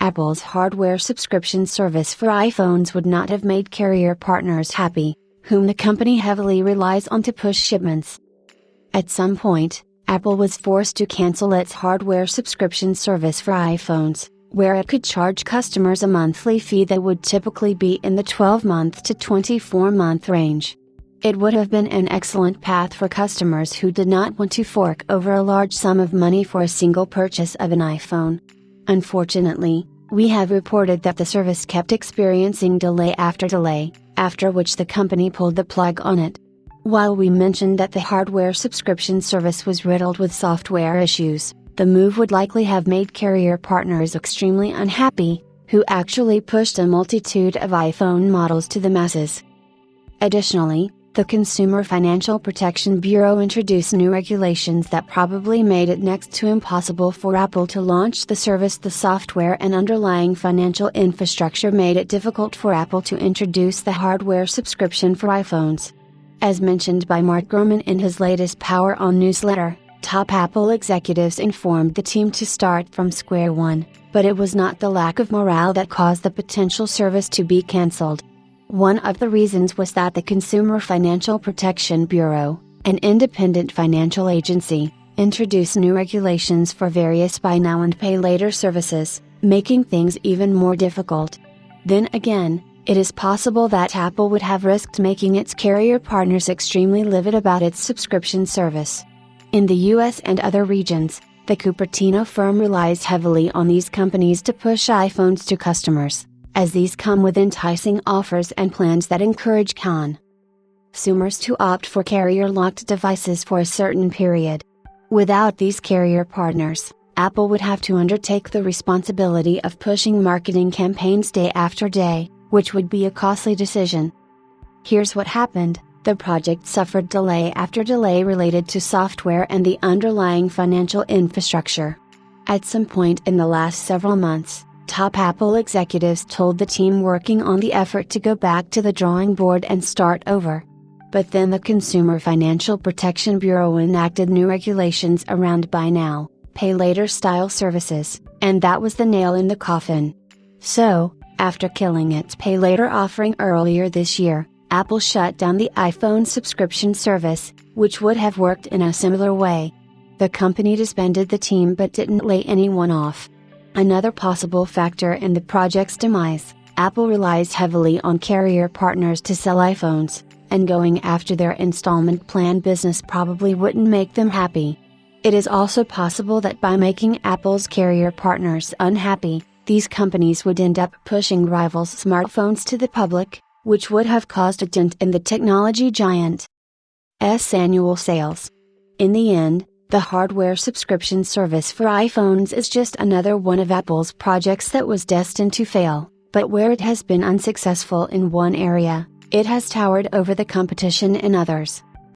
Apple's hardware subscription service for iPhones would not have made carrier partners happy, whom the company heavily relies on to push shipments. At some point, Apple was forced to cancel its hardware subscription service for iPhones, where it could charge customers a monthly fee that would typically be in the 12-month to 24-month range. It would have been an excellent path for customers who did not want to fork over a large sum of money for a single purchase of an iPhone. Unfortunately, we have reported that the service kept experiencing delay, after which the company pulled the plug on it. While we mentioned that the hardware subscription service was riddled with software issues, the move would likely have made carrier partners extremely unhappy, who actually pushed a multitude of iPhone models to the masses. Additionally, the Consumer Financial Protection Bureau introduced new regulations that probably made it next to impossible for Apple to launch the service. The software and underlying financial infrastructure made it difficult for Apple to introduce the hardware subscription for iPhones. As mentioned by Mark Gurman in his latest Power On newsletter, top Apple executives informed the team to start from square one, but it was not the lack of morale that caused the potential service to be cancelled. One of the reasons was that the Consumer Financial Protection Bureau, an independent financial agency, introduced new regulations for various buy now and pay later services, making things even more difficult. Then again, it is possible that Apple would have risked making its carrier partners extremely livid about its subscription service. In the US and other regions, the Cupertino firm relies heavily on these companies to push iPhones to customers, as these come with enticing offers and plans that encourage consumers to opt for carrier-locked devices for a certain period. Without these carrier partners, Apple would have to undertake the responsibility of pushing marketing campaigns day after day, which would be a costly decision. Here's what happened: the project suffered delay after delay related to software and the underlying financial infrastructure. At some point in the last several months, top Apple executives told the team working on the effort to go back to the drawing board and start over. But then the Consumer Financial Protection Bureau enacted new regulations around buy now, pay later style services, and that was the nail in the coffin. So, after killing its pay later offering earlier this year, Apple shut down the iPhone subscription service, which would have worked in a similar way. The company disbanded the team but didn't lay anyone off. Another possible factor in the project's demise: Apple relies heavily on carrier partners to sell iPhones, and going after their installment plan business probably wouldn't make them happy. It is also possible that by making Apple's carrier partners unhappy, these companies would end up pushing rival smartphones to the public, which would have caused a dent in the technology giant's annual sales. In the end, the hardware subscription service for iPhones is just another one of Apple's projects that was destined to fail, but where it has been unsuccessful in one area, it has towered over the competition in others.